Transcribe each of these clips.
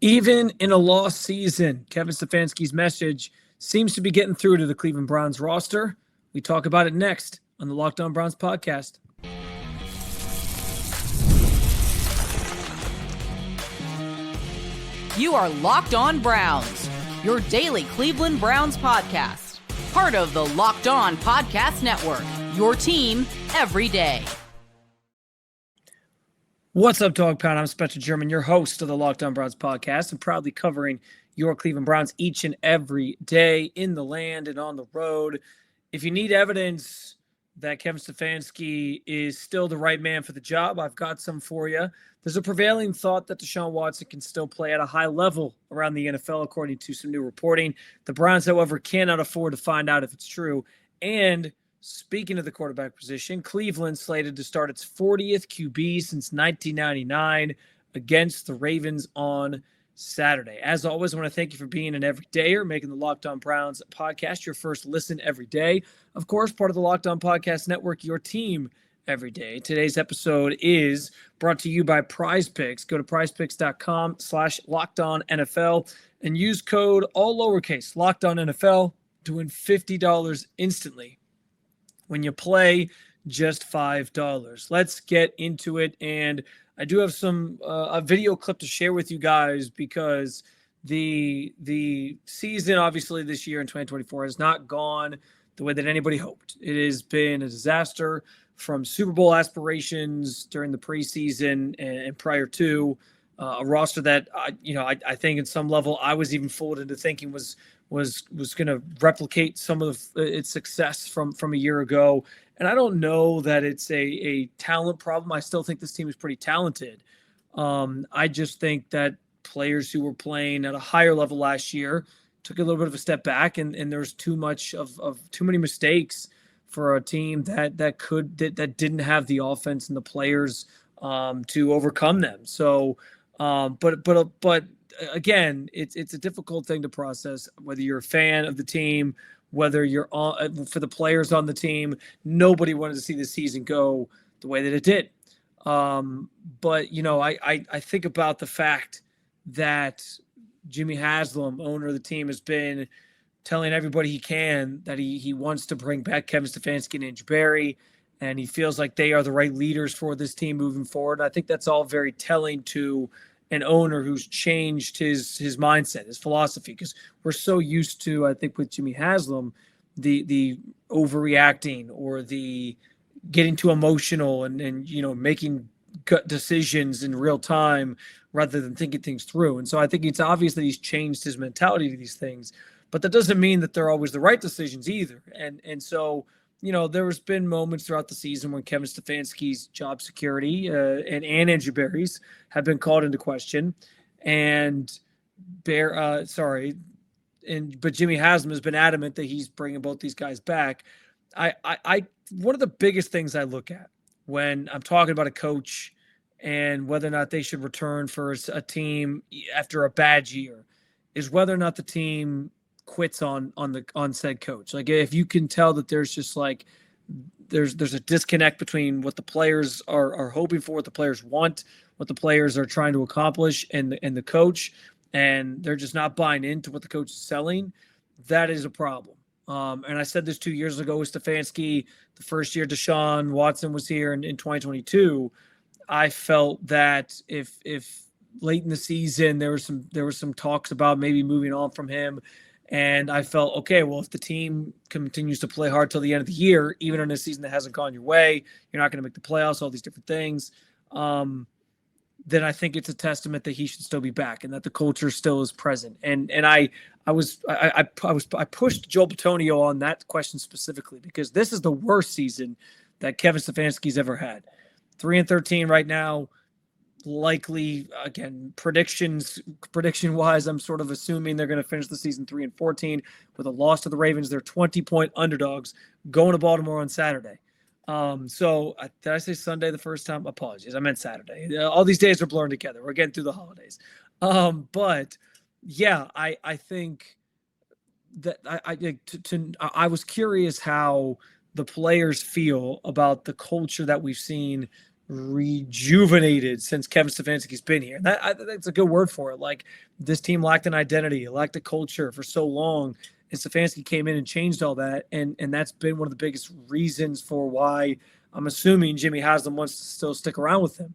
Even in a lost season, Kevin Stefanski's message seems to be getting through to the Cleveland Browns roster. We talk about it next on the Locked On Browns podcast. You are Locked On Browns, your daily Cleveland Browns podcast. Part of the Locked On Podcast Network, your team every day. What's up, Dog Pound? I'm Spencer German, your host of the Locked On Browns podcast, and proudly covering your Cleveland Browns each and every day in the land and on the road. If you need evidence that Kevin Stefanski is still the right man for the job, I've got some for you. There's a prevailing thought that Deshaun Watson can still play at a high level around the NFL, according to some new reporting. The Browns, however, cannot afford to find out if it's true. And speaking of the quarterback position, Cleveland slated to start its 40th QB since 1999 against the Ravens on Saturday. As always, I want to thank you for being an everydayer, making the Locked On Browns podcast your first listen every day. Of course, part of the Locked On Podcast Network, your team every day. Today's episode is brought to you by PrizePicks. Go to prizepicks.com/LockedOnNFL and use code all lowercase LockedOnNFL to win $50 instantly when you play just $5. Let's get into it. And I do have a video clip to share with you guys because the season, obviously, this year in 2024 has not gone the way that anybody hoped. It has been a disaster from Super Bowl aspirations during the preseason and prior to a roster that I think at some level I was even fooled into thinking was going to replicate some of its success from a year ago. And I don't know that it's a talent problem. I still think this team is pretty talented. I just think that players who were playing at a higher level last year took a little bit of a step back, and there's too many mistakes for a team that didn't have the offense and the players to overcome them. So, but again, it's a difficult thing to process, whether you're a fan of the team, whether you're on for the players on the team. Nobody wanted to see the season go the way that it did. But I think about the fact that Jimmy Haslam, owner of the team, has been telling everybody he can that he wants to bring back Kevin Stefanski and Andrew Berry, and he feels like they are the right leaders for this team moving forward. And I think that's all very telling to an owner who's changed his mindset, his philosophy, because we're so used to, I think, with Jimmy Haslam, the overreacting or the getting too emotional and making gut decisions in real time rather than thinking things through. And so I think it's obvious that he's changed his mentality to these things, but that doesn't mean that they're always the right decisions either. And so, there's been moments throughout the season when Kevin Stefanski's job security and Andrew Berry's have been called into question. But Jimmy Haslam has been adamant that he's bringing both these guys back. I one of the biggest things I look at when I'm talking about a coach and whether or not they should return for a team after a bad year is whether or not the team quits on said coach. Like, if you can tell that there's just like there's a disconnect between what the players are hoping for, what the players want, what the players are trying to accomplish, and the coach, and they're just not buying into what the coach is selling, that is a problem. And I said this 2 years ago with Stefanski, the first year Deshaun Watson was here in 2022. I felt that if late in the season there was some talks about maybe moving on from him, and I felt, okay, well, if the team continues to play hard till the end of the year, even in a season that hasn't gone your way, you're not going to make the playoffs, all these different things, then I think it's a testament that he should still be back and that the culture still is present. And I pushed Joel Bitonio on that question specifically because this is the worst season that Kevin Stefanski's ever had. 3-13 right now. Likely, again, prediction wise, I'm sort of assuming they're going to finish the season 3-14 with a loss to the Ravens. They're 20-point underdogs going to Baltimore on Saturday. So did I say Sunday the first time? Apologies. I meant Saturday. All these days are blurring together. We're getting through the holidays. But yeah, I think that I was curious how the players feel about the culture that we've seen rejuvenated since Kevin Stefanski's been here. That's a good word for it. Like, this team lacked an identity, it lacked a culture for so long, and Stefanski came in and changed all that. And that's been one of the biggest reasons for why I'm assuming Jimmy Haslam wants to still stick around with him.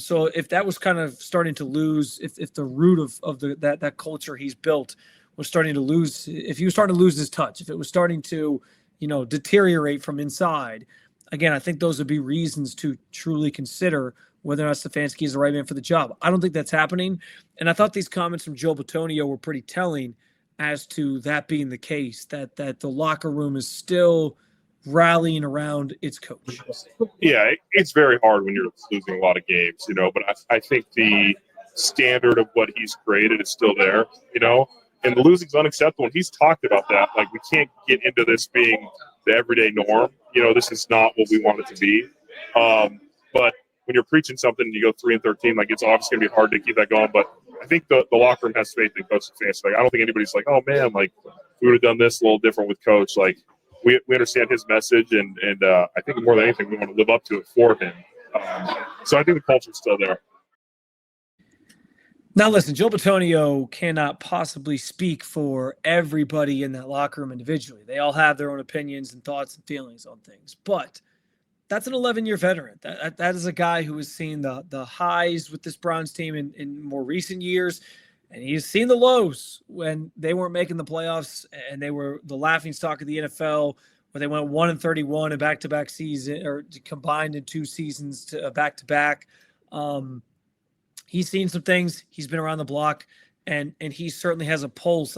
So if that was kind of starting to lose, if the root of that culture he's built was starting to lose, if he was starting to lose his touch, if it was starting to, deteriorate from inside, again, I think those would be reasons to truly consider whether or not Stefanski is the right man for the job. I don't think that's happening. And I thought these comments from Joe Bitonio were pretty telling as to that being the case, that the locker room is still rallying around its coach. Yeah, it's very hard when you're losing a lot of games, but I think the standard of what he's created is still there, and the losing's unacceptable. And he's talked about that. Like, we can't get into this being the everyday norm. This is not what we want it to be. But when you're preaching something and you go 3-13, like, it's obviously going to be hard to keep that going. But I think the locker room has faith in Coach Stefanski. Like, I don't think anybody's like, oh, man, like, we would have done this a little different with Coach. Like, we understand his message, and I think more than anything, we want to live up to it for him. So I think the culture's still there. Now, listen, Joe Bitonio cannot possibly speak for everybody in that locker room individually. They all have their own opinions and thoughts and feelings on things. But that's an 11-year veteran. That is a guy who has seen the highs with this Browns team in more recent years, and he's seen the lows when they weren't making the playoffs and they were the laughingstock of the NFL, where they went 1-31 in back-to-back season, or combined in 2 seasons to back-to-back. He's seen some things. He's been around the block, and he certainly has a pulse.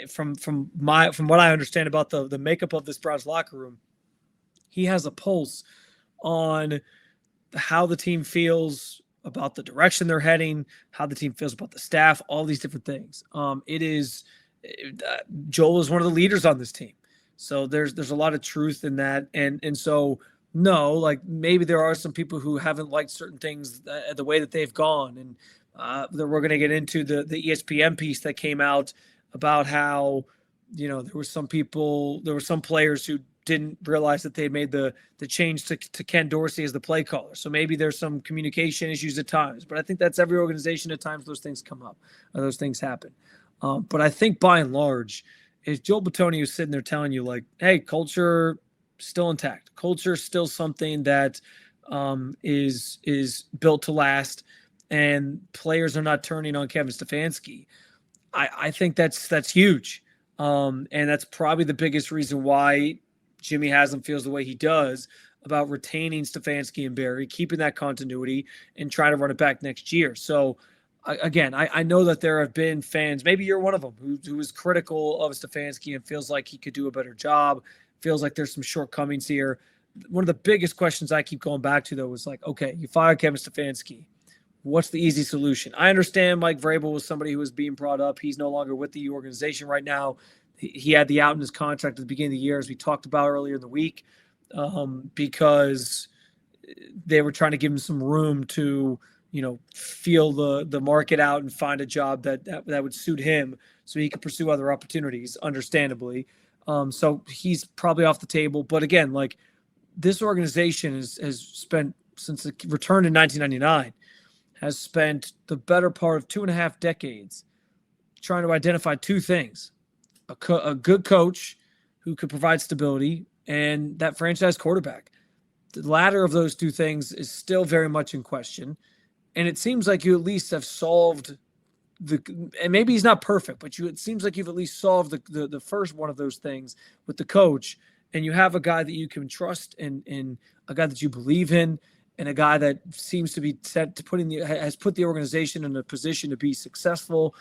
From what I understand about the makeup of this Browns locker room, he has a pulse on how the team feels about the direction they're heading, how the team feels about the staff, all these different things. Joel is one of the leaders on this team, so there's a lot of truth in that, and so. No, like, maybe there are some people who haven't liked certain things the way that they've gone. And that we're going to get into the ESPN piece that came out about how, there were some players who didn't realize that they made the change to Ken Dorsey as the play caller. So maybe there's some communication issues at times. But I think that's every organization at times those things come up, or those things happen. But I think by and large, if Joel Bitonio is sitting there telling you, like, hey, culture – still intact. Culture is still something that is built to last, and players are not turning on Kevin Stefanski. I think that's huge, and that's probably the biggest reason why Jimmy Haslam feels the way he does about retaining Stefanski and Barry, keeping that continuity, and trying to run it back next year. So, again, I know that there have been fans, maybe you're one of them, who is critical of Stefanski and feels like he could do a better job. Feels like there's some shortcomings here. One of the biggest questions I keep going back to, though, is like, okay, you fired Kevin Stefanski. What's the easy solution? I understand Mike Vrabel was somebody who was being brought up. He's no longer with the organization right now. He had the out in his contract at the beginning of the year, as we talked about earlier in the week, because they were trying to give him some room to, feel the market out and find a job that would suit him so he could pursue other opportunities, understandably. So he's probably off the table. But again, like, this organization has spent, since it returned in 1999, has spent the better part of 2.5 decades trying to identify 2 things: a good coach who could provide stability, and that franchise quarterback. The latter of those 2 things is still very much in question. And it seems like you at least have solved and maybe he's not perfect, but it seems like you've at least solved the first one of those things with the coach, and you have a guy that you can trust, and a guy that you believe in, and a guy that seems to be set to has put the organization in a position to be successful.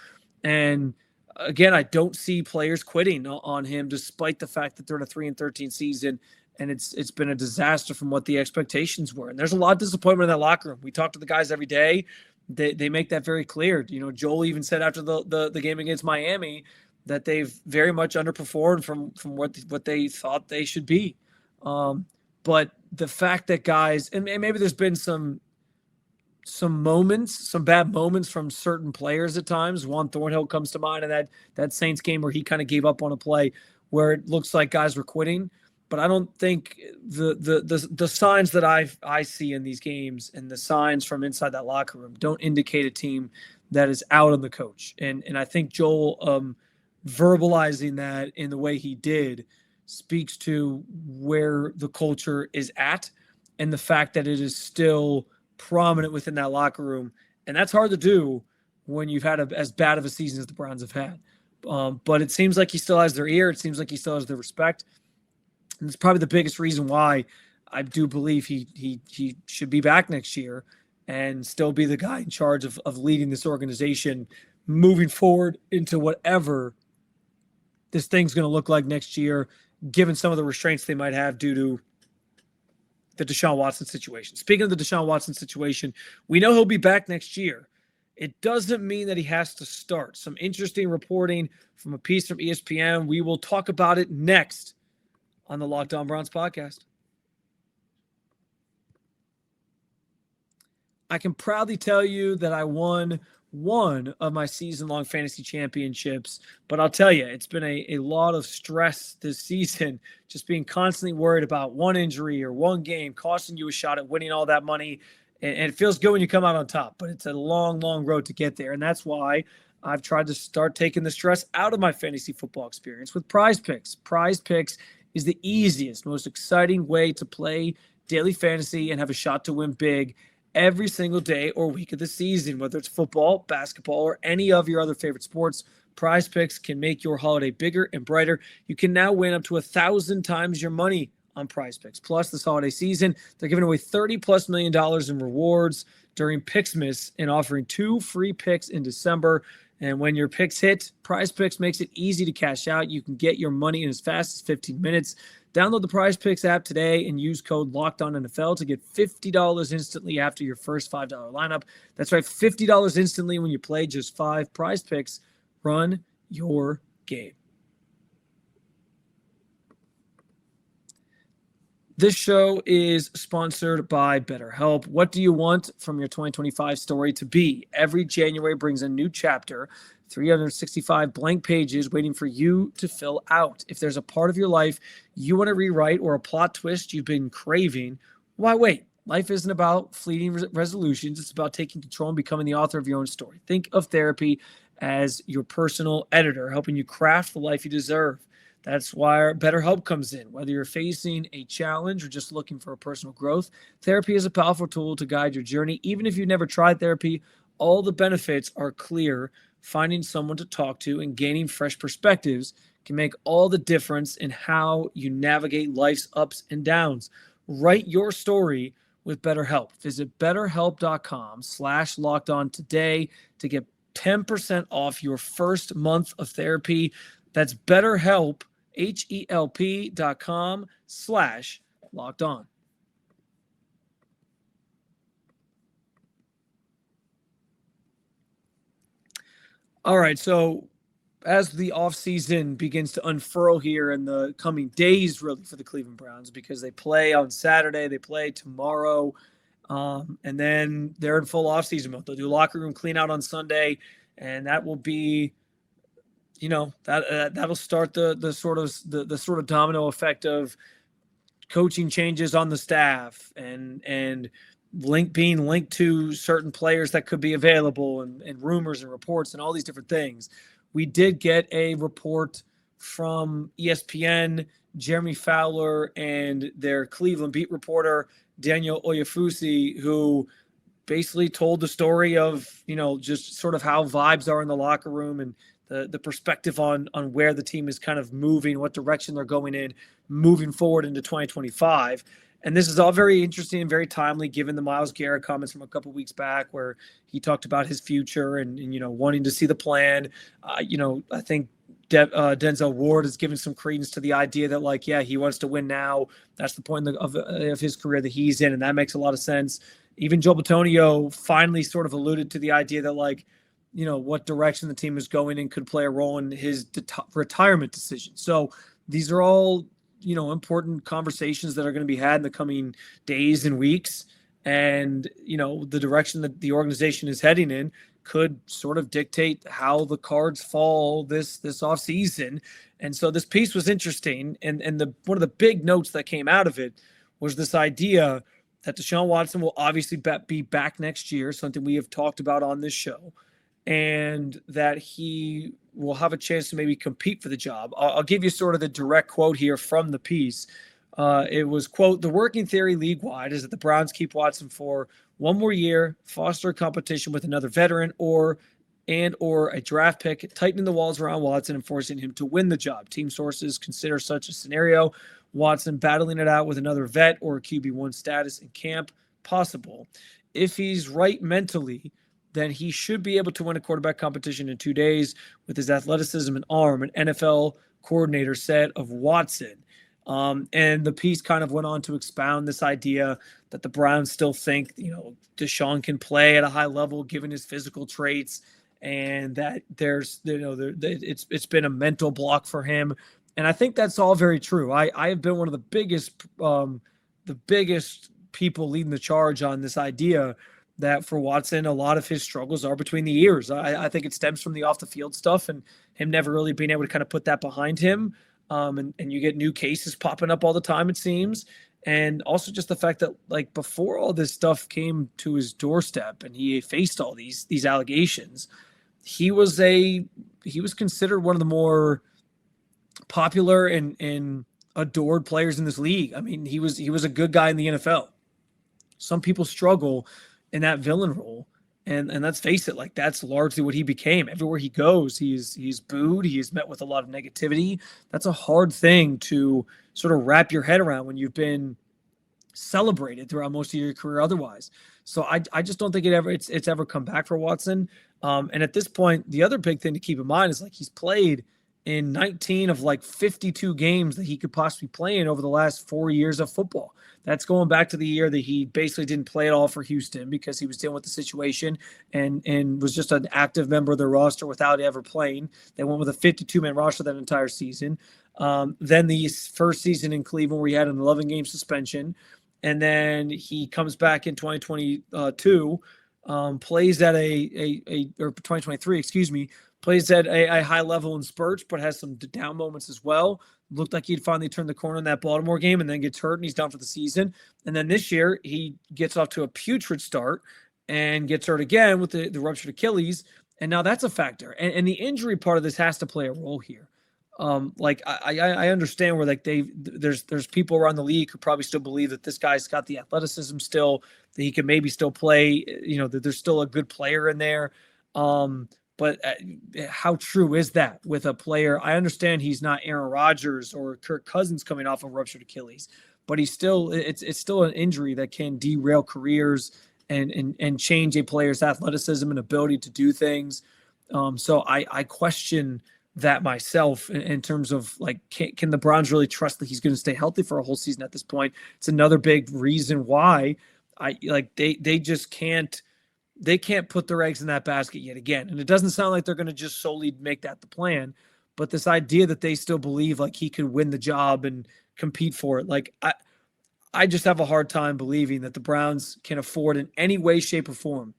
And again, I don't see players quitting on him, despite the fact that they're in a 3-13 season, and it's been a disaster from what the expectations were. And there's a lot of disappointment in that locker room. We talk to the guys every day. They make that very clear. Joel even said after the game against Miami that they've very much underperformed from what they thought they should be. But the fact that guys, and maybe there's been some moments, some bad moments from certain players at times. Juan Thornhill comes to mind in that Saints game where he kind of gave up on a play where it looks like guys were quitting. but I don't think the signs that I see in these games and the signs from inside that locker room don't indicate a team that is out on the coach. And I think Joel verbalizing that in the way he did speaks to where the culture is at and the fact that it is still prominent within that locker room. And that's hard to do when you've had as bad of a season as the Browns have had. But it seems like he still has their ear. It seems like he still has their respect. And it's probably the biggest reason why I do believe he should be back next year and still be the guy in charge of leading this organization moving forward into whatever this thing's going to look like next year, given some of the restraints they might have due to the Deshaun Watson situation. Speaking of the Deshaun Watson situation, we know he'll be back next year. It doesn't mean that he has to start. Some interesting reporting from a piece from ESPN. We will talk about it next on the Locked On Browns podcast. I can proudly tell you that I won one of my season-long fantasy championships, but I'll tell you, it's been a lot of stress this season, just being constantly worried about one injury or one game costing you a shot at winning all that money. And it feels good when you come out on top, but it's a long, long road to get there. And that's why I've tried to start taking the stress out of my fantasy football experience with PrizePicks. PrizePicks is the easiest, most exciting way to play daily fantasy and have a shot to win big every single day or week of the season, whether it's football, basketball, or any of your other favorite sports. PrizePicks can make your holiday bigger and brighter. You can now win up to 1,000 times your money on PrizePicks. Plus, this holiday season, they're giving away $30+ million in rewards during Picksmas and offering 2 free picks in December. And when your picks hit, PrizePicks makes it easy to cash out. You can get your money in as fast as 15 minutes. Download the PrizePicks app today and use code LOCKEDONNFL to get $50 instantly after your first $5 lineup. That's right, $50 instantly when you play just 5. PrizePicks, run your game. This show is sponsored by BetterHelp. What do you want from your 2025 story to be? Every January brings a new chapter, 365 blank pages waiting for you to fill out. If there's a part of your life you want to rewrite or a plot twist you've been craving, why wait? Life isn't about fleeting resolutions. It's about taking control and becoming the author of your own story. Think of therapy as your personal editor, helping you craft the life you deserve. That's why BetterHelp comes in. Whether you're facing a challenge or just looking for a personal growth, therapy is a powerful tool to guide your journey. Even if you've never tried therapy, all the benefits are clear. Finding someone to talk to and gaining fresh perspectives can make all the difference in how you navigate life's ups and downs. Write your story with BetterHelp. Visit BetterHelp.com/lockedon today to get 10% off your first month of therapy. That's BetterHelp, HELP.com/lockedon. All right, so as the offseason begins to unfurl here in the coming days, really, for the Cleveland Browns, because they play on Saturday, they play tomorrow, and then they're in full offseason mode. They'll do locker room clean out on Sunday, and that will be, that'll start the sort of domino effect of coaching changes on the staff and being linked to certain players that could be available and rumors and reports and all these different things. We did get a report from ESPN, Jeremy Fowler, and their Cleveland beat reporter, Daniel Oyefusi, who basically told the story of, just sort of how vibes are in the locker room and the perspective on where the team is kind of moving, what direction they're going in, moving forward into 2025. And this is all very interesting and very timely, given the Myles Garrett comments from a couple weeks back where he talked about his future and wanting to see the plan. I think Denzel Ward has given some credence to the idea that, he wants to win now. That's the point of his career that he's in, and that makes a lot of sense. Even Joe Bitonio finally sort of alluded to the idea that, what direction the team is going in could play a role in his retirement decision. So these are all important conversations that are going to be had in the coming days and weeks. And, the direction that the organization is heading in could sort of dictate how the cards fall this offseason. And so this piece was interesting. And one of the big notes that came out of it was this idea that Deshaun Watson will obviously be back next year, something we have talked about on this show, and that he will have a chance to maybe compete for the job. I'll give you sort of the direct quote here from the piece. It was, quote, "The working theory league-wide is that the Browns keep Watson for one more year, foster a competition with another veteran or a draft pick, tightening the walls around Watson and forcing him to win the job. Team sources consider such a scenario, Watson battling it out with another vet or a QB1 status in camp, possible. If he's right mentally, then he should be able to win a quarterback competition in 2 days with his athleticism and arm," an NFL coordinator said of Watson. And the piece kind of went on to expound this idea that the Browns still think, Deshaun can play at a high level given his physical traits, and that there's, it's been a mental block for him. And I think that's all very true. I have been one of the biggest people leading the charge on this idea that for Watson, a lot of his struggles are between the ears. I think it stems from the off the field stuff and him never really being able to kind of put that behind him. And you get new cases popping up all the time, it seems. And also just the fact that, like, before all this stuff came to his doorstep and he faced all these allegations, he was considered one of the more popular and adored players in this league. I mean, he was a good guy in the NFL. Some people struggle in that villain role. And let's face it, like, that's largely what he became. Everywhere he goes, he's booed. He is met with a lot of negativity. That's a hard thing to sort of wrap your head around when you've been celebrated throughout most of your career otherwise. So I just don't think it's ever come back for Watson. And at this point, the other big thing to keep in mind is, like, he's played in 19 of like 52 games that he could possibly play in over the last 4 years of football. That's going back to the year that he basically didn't play at all for Houston because he was dealing with the situation and was just an active member of their roster without ever playing. They went with a 52-man roster that entire season. Then the first season in Cleveland where he had an 11-game suspension. And then he comes back in 2022, plays at or 2023, excuse me, plays at a high level in spurts, but has some down moments as well. Looked like he'd finally turned the corner in that Baltimore game and then gets hurt and he's done for the season. And then this year he gets off to a putrid start and gets hurt again with the ruptured Achilles. And now that's a factor. And the injury part of this has to play a role here. I understand where, like, there's people around the league who probably still believe that this guy's got the athleticism still, that he can maybe still play, that there's still a good player in there. But how true is that with a player? I understand he's not Aaron Rodgers or Kirk Cousins coming off of ruptured Achilles, but it's still an injury that can derail careers and change a player's athleticism and ability to do things. So I question that myself in terms of, like, can the Browns really trust that he's going to stay healthy for a whole season at this point? It's another big reason why they just can't. They can't put their eggs in that basket yet again. And it doesn't sound like they're going to just solely make that the plan, but this idea that they still believe like he could win the job and compete for it. Like, I just have a hard time believing that the Browns can afford in any way, shape, or form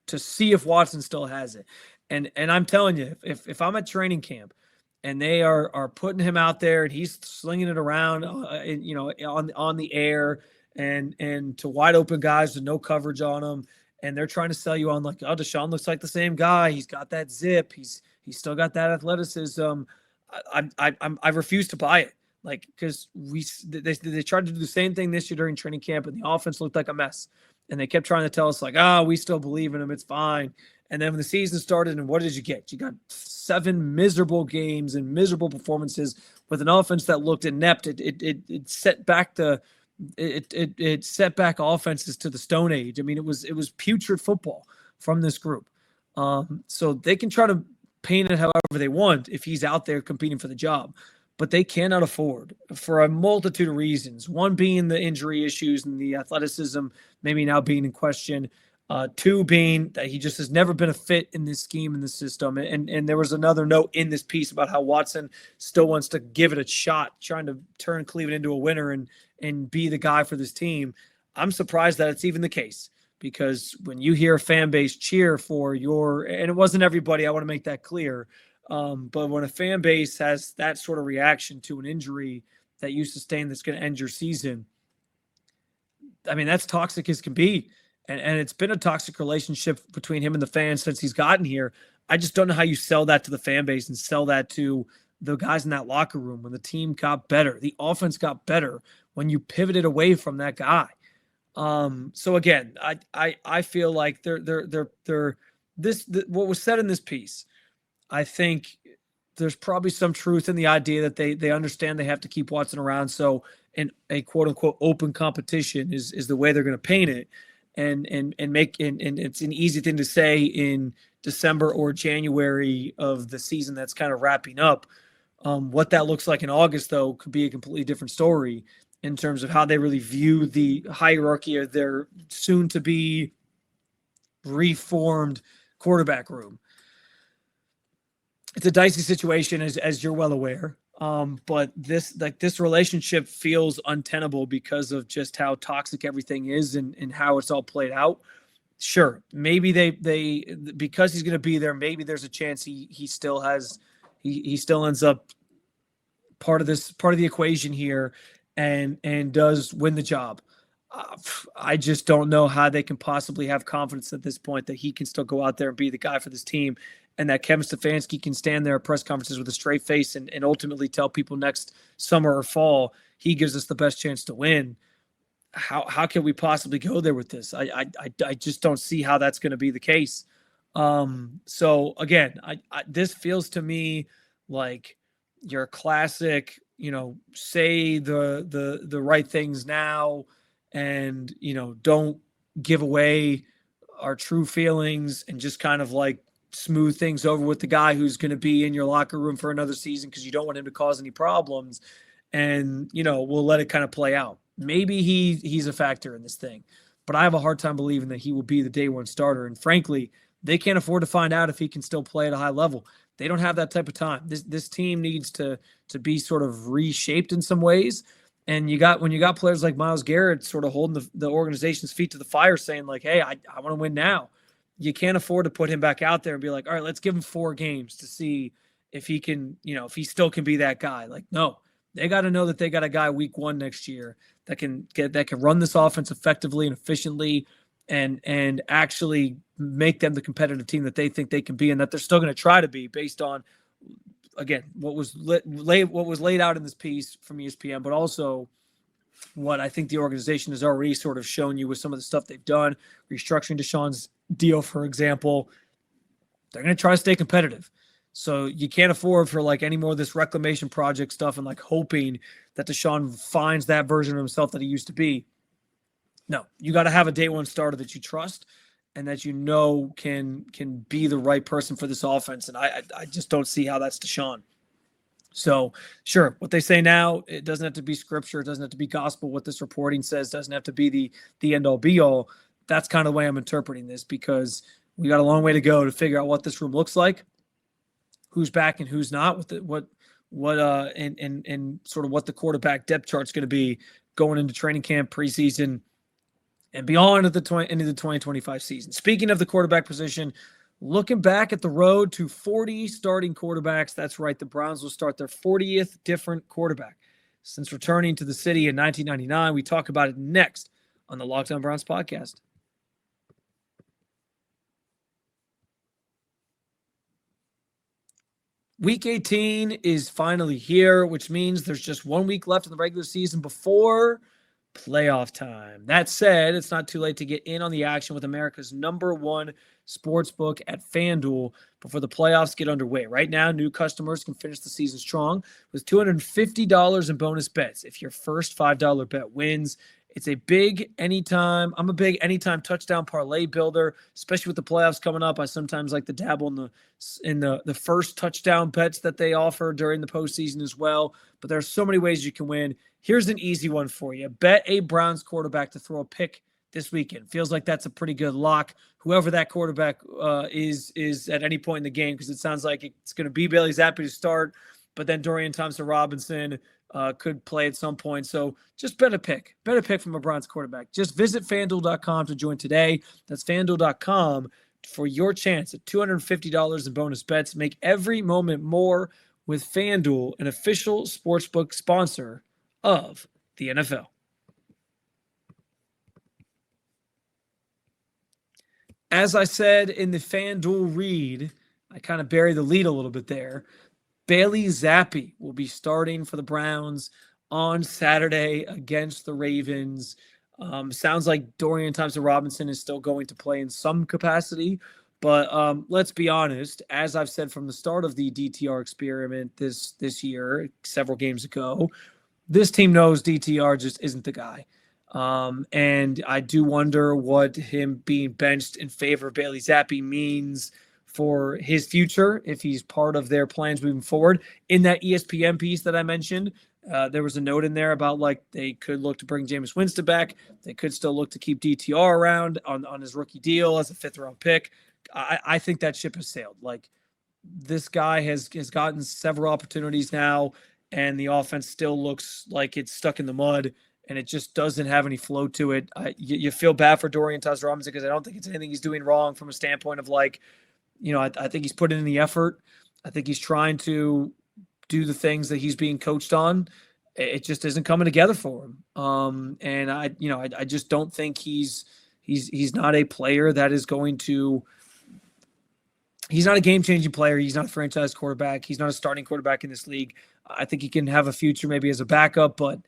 to see if Watson still has it. And I'm telling you, if I'm at training camp and they are putting him out there and he's slinging it around, on the air and to wide open guys with no coverage on him, and they're trying to sell you on, like, oh, Deshaun looks like the same guy. He's got that zip. He's still got that athleticism. I refuse to buy it. Like, because they tried to do the same thing this year during training camp, and the offense looked like a mess. And they kept trying to tell us, like, we still believe in him. It's fine. And then when the season started, and what did you get? You got 7 miserable games and miserable performances with an offense that looked inept. It set back it set back offenses to the Stone Age. I mean, it was putrid football from this group. So they can try to paint it however they want if he's out there competing for the job, but they cannot afford, for a multitude of reasons. One being the injury issues and the athleticism maybe now being in question. 2 being that he just has never been a fit in this scheme, in this system. And there was another note in this piece about how Watson still wants to give it a shot, trying to turn Cleveland into a winner and be the guy for this team. I'm surprised that it's even the case, because when you hear a fan base cheer for and it wasn't everybody, I want to make that clear. But when a fan base has that sort of reaction to an injury that you sustain that's going to end your season, I mean, that's toxic as can be. And it's been a toxic relationship between him and the fans since he's gotten here. I just don't know how you sell that to the fan base and sell that to the guys in that locker room when the team got better. The offense got better when you pivoted away from that guy. So again, I feel like what was said in this piece, I think there's probably some truth in the idea that they understand they have to keep Watson around. So in a quote unquote open competition is the way they're going to paint it. And it's an easy thing to say in December or January of the season that's kind of wrapping up. What that looks like in August, though, could be a completely different story in terms of how they really view the hierarchy of their soon-to-be reformed quarterback room. It's a dicey situation, as you're well aware. But this relationship feels untenable because of just how toxic everything is and how it's all played out. Sure, maybe they because he's going to be there, maybe there's a chance he still ends up part of the equation here and does win the job. I just don't know how they can possibly have confidence at this point that he can still go out there and be the guy for this team, and that Kevin Stefanski can stand there at press conferences with a straight face and ultimately tell people next summer or fall he gives us the best chance to win. How can we possibly go there with this? I just don't see how that's going to be the case. So again, this feels to me like your classic, say the right things now and, don't give away our true feelings and just kind of like smooth things over with the guy who's going to be in your locker room for another season because you don't want him to cause any problems. And, we'll let it kind of play out. Maybe he's a factor in this thing, but I have a hard time believing that he will be the day one starter. And frankly, they can't afford to find out if he can still play at a high level. They don't have that type of time. This team needs to be sort of reshaped in some ways. And when you got players like Myles Garrett sort of holding the organization's feet to the fire saying like, hey, I want to win now. You can't afford to put him back out there and be like, all right, let's give him 4 games to see if he can, if he still can be that guy. Like, no, they got to know that they got a guy week 1 next year that can run this offense effectively and efficiently and actually make them the competitive team that they think they can be and that they're still going to try to be based on, again, what was laid out in this piece from ESPN, but also what I think the organization has already sort of shown you with some of the stuff they've done, restructuring Deshaun's deal, for example. They're going to try to stay competitive. So you can't afford for like any more of this reclamation project stuff and like hoping that Deshaun finds that version of himself that he used to be. No, you got to have a day one starter that you trust and that can be the right person for this offense. And I just don't see how that's Deshaun. So sure, what they say now, it doesn't have to be scripture. It doesn't have to be gospel. What this reporting says doesn't have to be the end all be all. That's kind of the way I'm interpreting this because we got a long way to go to figure out what this room looks like, who's back and who's not, and sort of what the quarterback depth chart's going to be going into training camp, preseason, and beyond into the 2025 season. Speaking of the quarterback position, looking back at the road to 40 starting quarterbacks, that's right, the Browns will start their 40th different quarterback since returning to the city in 1999. We talk about it next on the Locked On Browns podcast. Week 18 is finally here, which means there's just 1 week left in the regular season before playoff time. That said, it's not too late to get in on the action with America's #1 sportsbook at FanDuel before the playoffs get underway. Right now, new customers can finish the season strong with $250 in bonus bets if your first $5 bet wins. It's a big anytime. I'm a big anytime touchdown parlay builder, especially with the playoffs coming up. I sometimes like to dabble in the first touchdown bets that they offer during the postseason as well. But there are so many ways you can win. Here's an easy one for you. Bet a Browns quarterback to throw a pick this weekend. Feels like that's a pretty good lock. Whoever that quarterback is at any point in the game, because it sounds like it's going to be Bailey Zappi to start, but then Dorian Thompson-Robinson could play at some point. So just bet a pick from a Browns quarterback. Just visit FanDuel.com to join today. That's FanDuel.com for your chance at $250 in bonus bets. Make every moment more with FanDuel, an official sportsbook sponsor of the NFL. As I said in the FanDuel read, I kind of buried the lead a little bit there. Bailey Zappi will be starting for the Browns on Saturday against the Ravens. Sounds like Dorian Thompson-Robinson is still going to play in some capacity, but let's be honest. As I've said from the start of the DTR experiment this year, several games ago, this team knows DTR just isn't the guy. And I do wonder what him being benched in favor of Bailey Zappi means for his future, if he's part of their plans moving forward. In that ESPN piece that I mentioned, there was a note in there about like they could look to bring Jameis Winston back. They could still look to keep DTR around on his rookie deal as a 5th-round pick. I think that ship has sailed. Like, this guy has gotten several opportunities now, and the offense still looks like it's stuck in the mud, and it just doesn't have any flow to it. You feel bad for Dorian Thompson-Robinson because I don't think it's anything he's doing wrong from a standpoint of like, I think he's put in the effort. I think he's trying to do the things that he's being coached on. It just isn't coming together for him. And I just don't think he's not a player that is going to. He's not a game-changing player. He's not a franchise quarterback. He's not a starting quarterback in this league. I think he can have a future maybe as a backup, but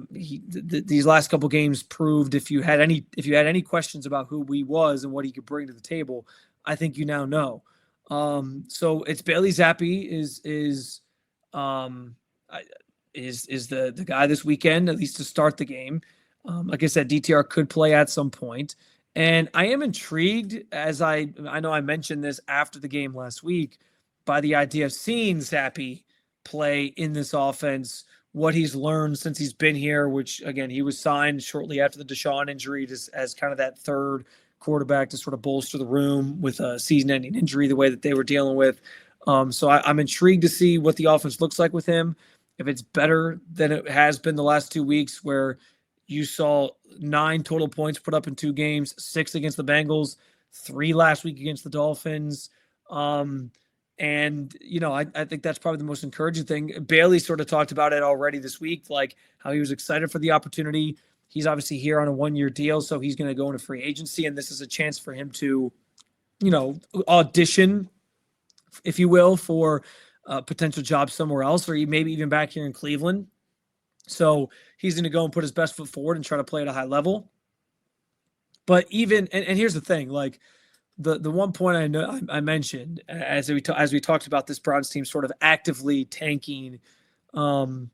these last couple games proved if you had any questions about who he was and what he could bring to the table, I think you now know. So it's Bailey Zappi is the guy this weekend, at least to start the game. Like I said, DTR could play at some point. And I am intrigued, as I know I mentioned this after the game last week, by the idea of seeing Zappi play in this offense, what he's learned since he's been here, which, again, he was signed shortly after the Deshaun injury as kind of that third quarterback to sort of bolster the room with a season-ending injury the way that they were dealing with. So I'm intrigued to see what the offense looks like with him. If it's better than it has been the last 2 weeks, where you saw 9 total points put up in 2 games, 6 against the Bengals, 3 last week against the Dolphins. I think that's probably the most encouraging thing. Bailey sort of talked about it already this week, like how he was excited for the opportunity. He's obviously here on a 1-year deal, so he's going to go into free agency, and this is a chance for him to, audition, if you will, for a potential job somewhere else, or maybe even back here in Cleveland. So he's going to go and put his best foot forward and try to play at a high level. But even and here's the thing, like the one point I mentioned as we talked about this Browns team sort of actively tanking. And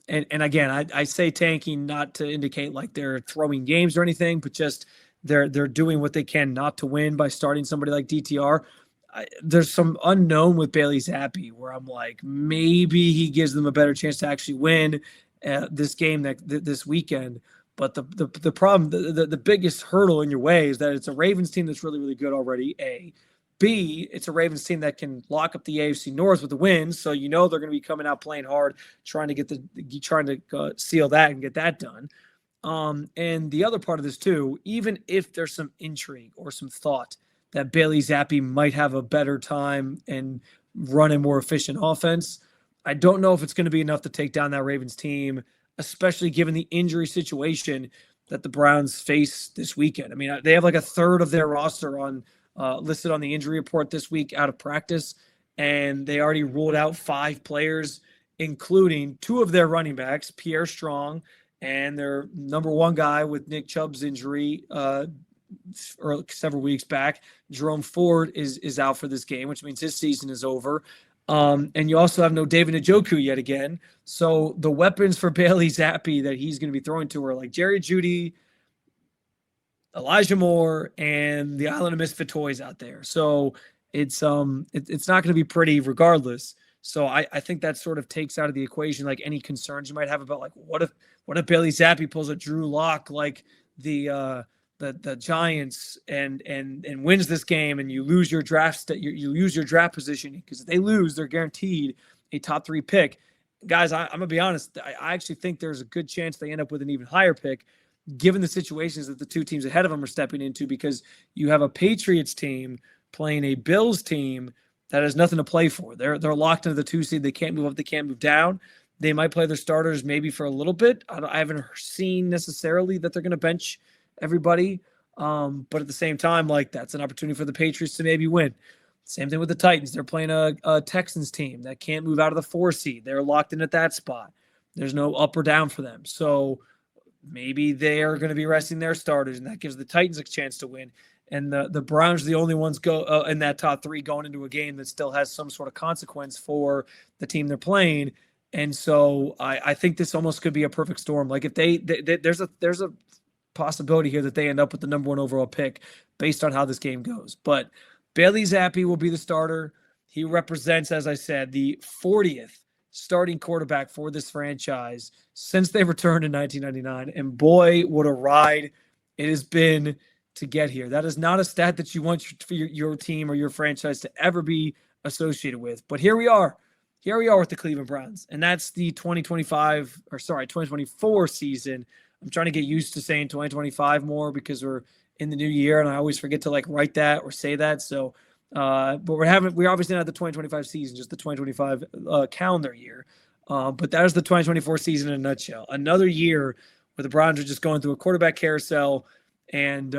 again, I say tanking not to indicate like they're throwing games or anything, but just they're doing what they can not to win by starting somebody like DTR. There's some unknown with Bailey Zappi where I'm like, maybe he gives them a better chance to actually win this game this weekend. But the problem, the biggest hurdle in your way is that it's a Ravens team that's really, really good already, A. B, it's a Ravens team that can lock up the AFC North with the wins, so they're going to be coming out playing hard, trying to seal that and get that done. And the other part of this too, even if there's some intrigue or some thought that Bailey Zappi might have a better time and run a more efficient offense, I don't know if it's going to be enough to take down that Ravens team, especially given the injury situation that the Browns face this weekend. I mean, they have like a third of their roster listed on the injury report this week out of practice, and they already ruled out 5 players, including 2 of their running backs, Pierre Strong and their number 1 guy with Nick Chubb's injury several weeks back. Jerome Ford is out for this game, which means his season is over. And you also have no David Njoku yet again. So the weapons for Bailey Zappi that he's going to be throwing to are like Jerry Jeudy, Elijah Moore, and the Island of Misfit Toys out there. So it's not going to be pretty regardless. So I think that sort of takes out of the equation like any concerns you might have about like what if Bailey Zappi pulls a Drew Lock like the Giants and wins this game, and you lose your draft you lose your draft position, because if they lose, they're guaranteed a top 3 pick. guys, I'm going to be honest. I actually think there's a good chance they end up with an even higher pick, given the situations that the two teams ahead of them are stepping into, because you have a Patriots team playing a Bills team that has nothing to play for. They're locked into the 2 seed. They can't move up. They can't move down. They might play their starters maybe for a little bit. I haven't seen necessarily that they're going to bench everybody. But at the same time, like, that's an opportunity for the Patriots to maybe win. Same thing with the Titans. They're playing a Texans team that can't move out of the 4 seed. They're locked in at that spot. There's no up or down for them. So maybe they are going to be resting their starters, and that gives the Titans a chance to win. And the Browns are the only ones go in that top 3 going into a game that still has some sort of consequence for the team they're playing. And so I think this almost could be a perfect storm. Like, if there's a possibility here that they end up with the number 1 overall pick based on how this game goes. But Bailey Zappi will be the starter. He represents, as I said, the 40th starting quarterback for this franchise since they returned in 1999. And boy, what a ride it has been to get here. That is not a stat that you want for your team or your franchise to ever be associated with. But here we are. Here we are with the Cleveland Browns. And that's the 2024 season. I'm trying to get used to saying 2025 more because we're in the new year and I always forget to write that or say that. So, but we're obviously not the 2025 season, just the 2025 calendar year. But that is the 2024 season in a nutshell. Another year where the Browns are just going through a quarterback carousel. And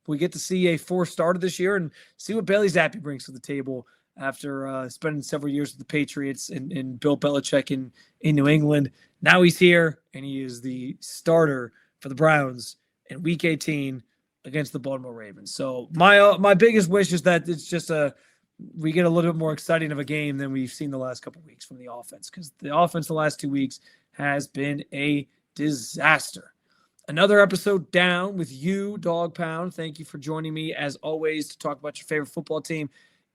we get to see a 4 starter this year and see what Bailey Zappi brings to the table after spending several years with the Patriots and Bill Belichick in New England. Now he's here, and he is the starter for the Browns in Week 18 against the Baltimore Ravens. So my biggest wish is that it's just we get a little bit more exciting of a game than we've seen the last couple of weeks from the offense, because the offense the last 2 weeks has been a disaster. Another episode down with you, Dog Pound. Thank you for joining me, as always, to talk about your favorite football team,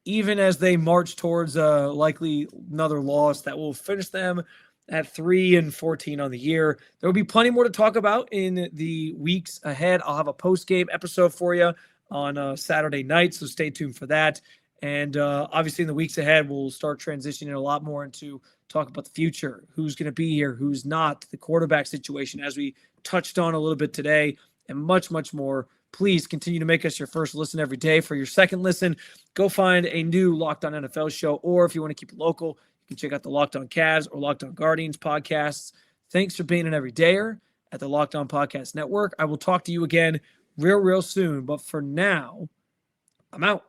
even as they march towards likely another loss that will finish them at 3-14 on the year. There will be plenty more to talk about in the weeks ahead. I'll have a post-game episode for you on Saturday night, so stay tuned for that. And obviously in the weeks ahead, we'll start transitioning a lot more into talk about the future, who's going to be here, who's not, the quarterback situation, as we touched on a little bit today, and much, much more. Please continue to make us your first listen every day. For your second listen, go find a new Locked On NFL show, or if you want to keep it local, you can check out the Locked On Cavs or Locked On Guardians podcasts. Thanks for being an everydayer at the Locked On Podcast Network. I will talk to you again real soon, but for now, I'm out.